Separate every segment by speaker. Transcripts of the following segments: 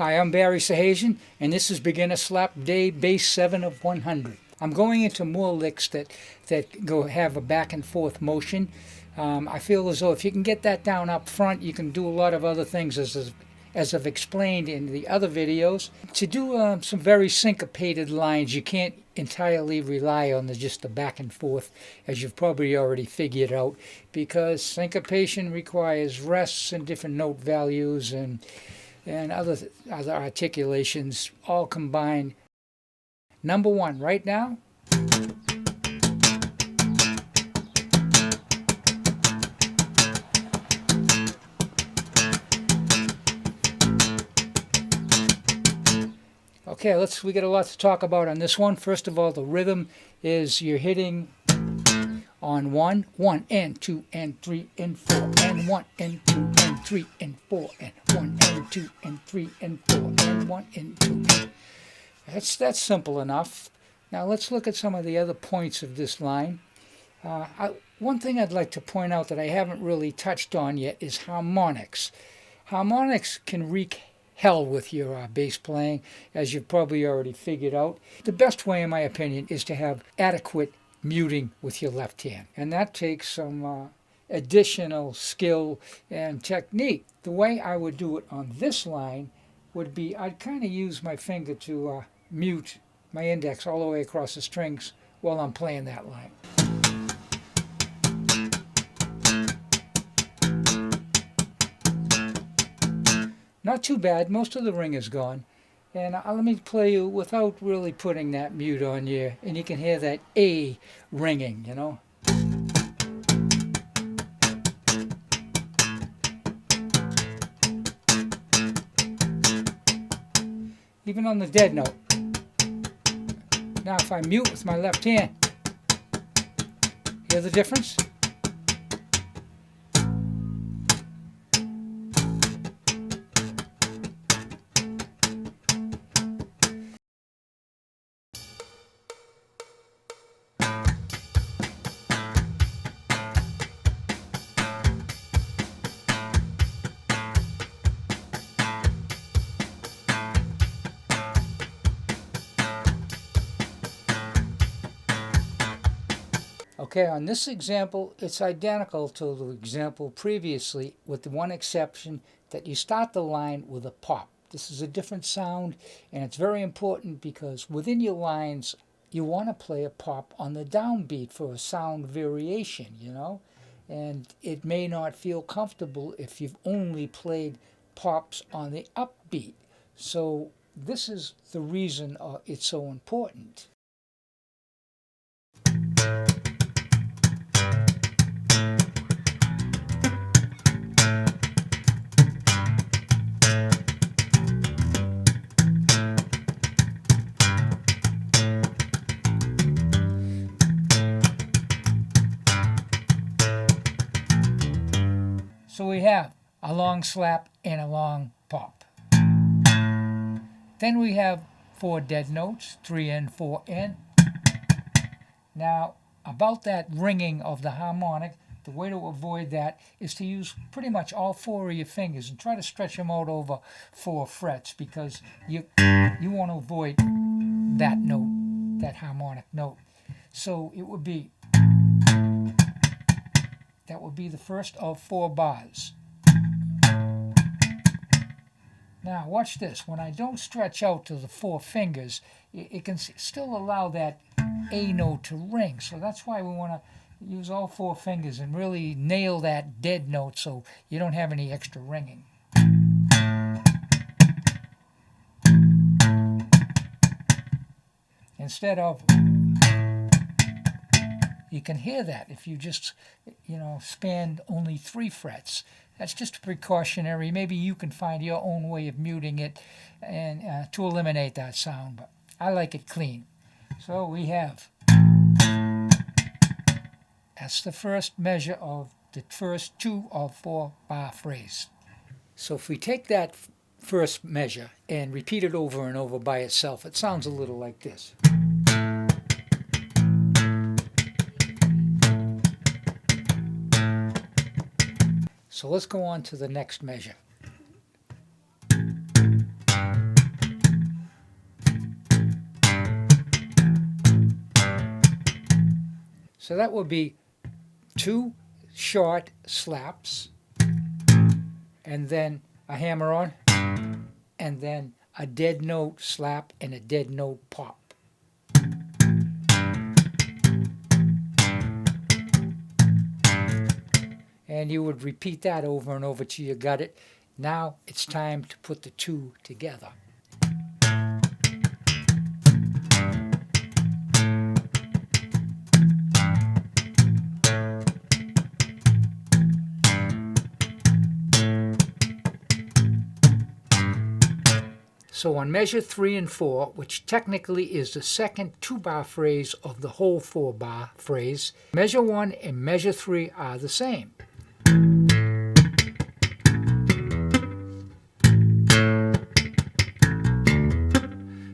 Speaker 1: Hi, I'm Barry Sahajian, and this is Beginner Slap Day Bass 7 of 100. I'm going into more licks that go have a back and forth motion. I feel as though if you can get that down up front, you can do a lot of other things as I've explained in the other videos. To do some very syncopated lines, you can't entirely rely on just the back and forth, as you've probably already figured out, because syncopation requires rests and different note values and other articulations all combined. Number one, right now. Okay, we got a lot to talk about on this one. First of all, the rhythm is you're hitting on 1, 1 and 2 and 3 and 4 and 1 and 2 and 3 and 4 and 1 and 2 and 3 and 4 and 1 and 2. That's simple enough. Now let's look at some of the other points of this line. One thing I'd like to point out that I haven't really touched on yet is harmonics. Harmonics can wreak hell with your bass playing, as you've probably already figured out. The best way, in my opinion, is to have adequate muting with your left hand, and that takes some additional skill and technique. The way I would do it on this line would be I'd kind of use my finger to mute my index all the way across the strings while I'm playing that line. Not too bad. Most of the ring is gone. And let me play you without really putting that mute on you. And you can hear that A ringing, you know. Even on the dead note. Now if I mute with my left hand, hear the difference? Okay, on this example, it's identical to the example previously, with the one exception that you start the line with a pop. This is a different sound, and it's very important because within your lines, you want to play a pop on the downbeat for a sound variation, you know? And it may not feel comfortable if you've only played pops on the upbeat. So this is the reason it's so important. So we have a long slap and a long pop. Then we have 4 dead notes, 3 and 4 and. Now, about that ringing of the harmonic, the way to avoid that is to use pretty much all 4 of your fingers and try to stretch them out over 4 frets, because you want to avoid that note, that harmonic note. So it would be, that would be the first of 4 bars. Now watch this. When I don't stretch out to the 4 fingers, it can still allow that A note to ring. So that's why we want to use all 4 fingers and really nail that dead note so you don't have any extra ringing. Instead of, you can hear that if you just, span only 3 frets. That's just precautionary. Maybe you can find your own way of muting it and to eliminate that sound, but I like it clean. So we have, that's the first measure of the first 2 of 4 bar phrase. So if we take that first measure and repeat it over and over by itself, it sounds a little like this. So let's go on to the next measure. So that would be 2 short slaps, and then a hammer on, and then a dead note slap and a dead note pop. And you would repeat that over and over till you got it. Now it's time to put the two together. So on measure 3 and 4, which technically is the second 2-bar phrase of the whole 4-bar phrase, measure 1 and measure 3 are the same.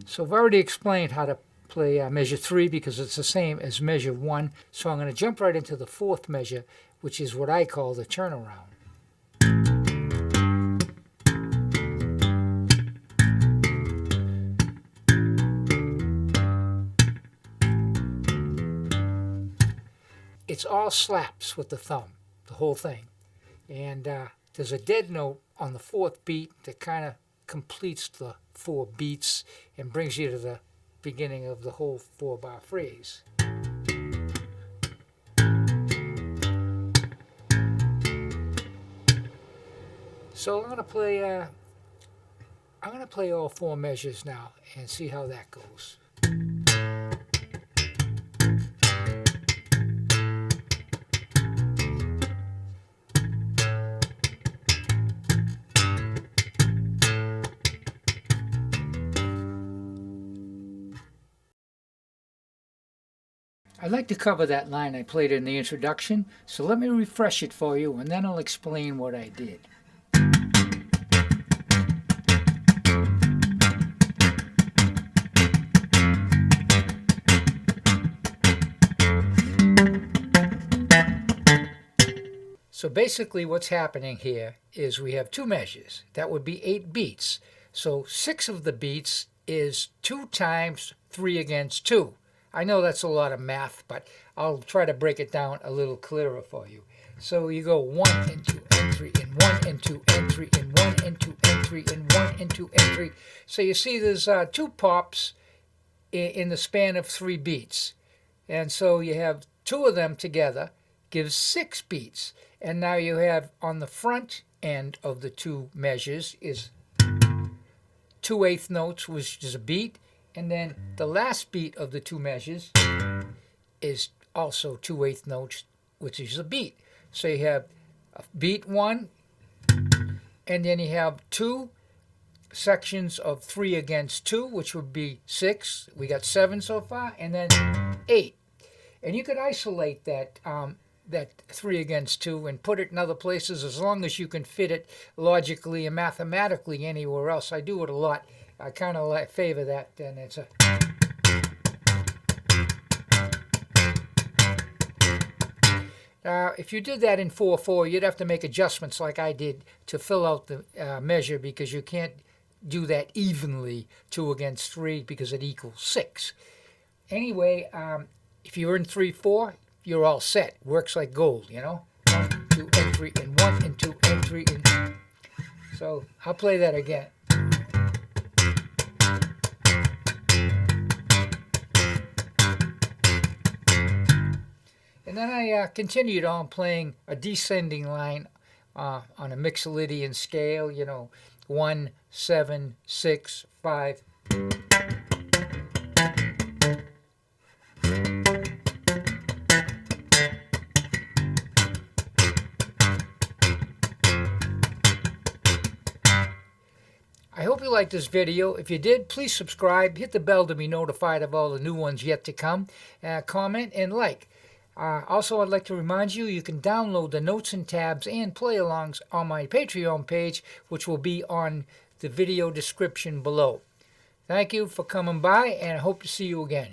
Speaker 1: So I've already explained how to play measure 3 because it's the same as measure 1. So I'm going to jump right into the 4th measure, which is what I call the turnaround. It's all slaps with the thumb, the whole thing. And there's a dead note on the 4th beat that kind of completes the 4 beats and brings you to the beginning of the whole 4-bar phrase. So I'm going to play all 4 measures now and see how that goes. I'd like to cover that line I played in the introduction, so let me refresh it for you, and then I'll explain what I did. So basically what's happening here is we have 2 measures. That would be 8 beats. So 6 of the beats is 2 times 3 against 2. I know that's a lot of math, but I'll try to break it down a little clearer for you. So you go 1 and 2 and 3 and 1 and 2 and 3 and 1 and 2 and 3 and 1 and 2 and 3. So you see there's 2 pops in the span of 3 beats. And so you have 2 of them together gives 6 beats. And now you have on the front end of the 2 measures is 2 1/8 notes, which is a beat. And then the last beat of the 2 measures is also 2 1/8 notes, which is a beat. So you have beat 1, and then you have 2 sections of 3 against 2, which would be 6. We got 7 so far, and then 8. And you could isolate that that 3 against 2 and put it in other places as long as you can fit it logically and mathematically anywhere else. I do it a lot. I kind of favor that, and it's a... Now, if you did that in 4/4, you'd have to make adjustments like I did to fill out the measure, because you can't do that evenly, 2 against 3, because it equals 6. Anyway, if you're in 3/4, you're all set. Works like gold, you know? 1, 2, and 3, and 1, and 2, and 3, and... So, I'll play that again. And then I continued on playing a descending line on a Mixolydian scale, you know, 1, 7, 6, 5. I hope you liked this video. If you did, please subscribe, hit the bell to be notified of all the new ones yet to come, comment, and like. Also, I'd like to remind you, you can download the notes and tabs and play-alongs on my Patreon page, which will be on the video description below. Thank you for coming by, and I hope to see you again.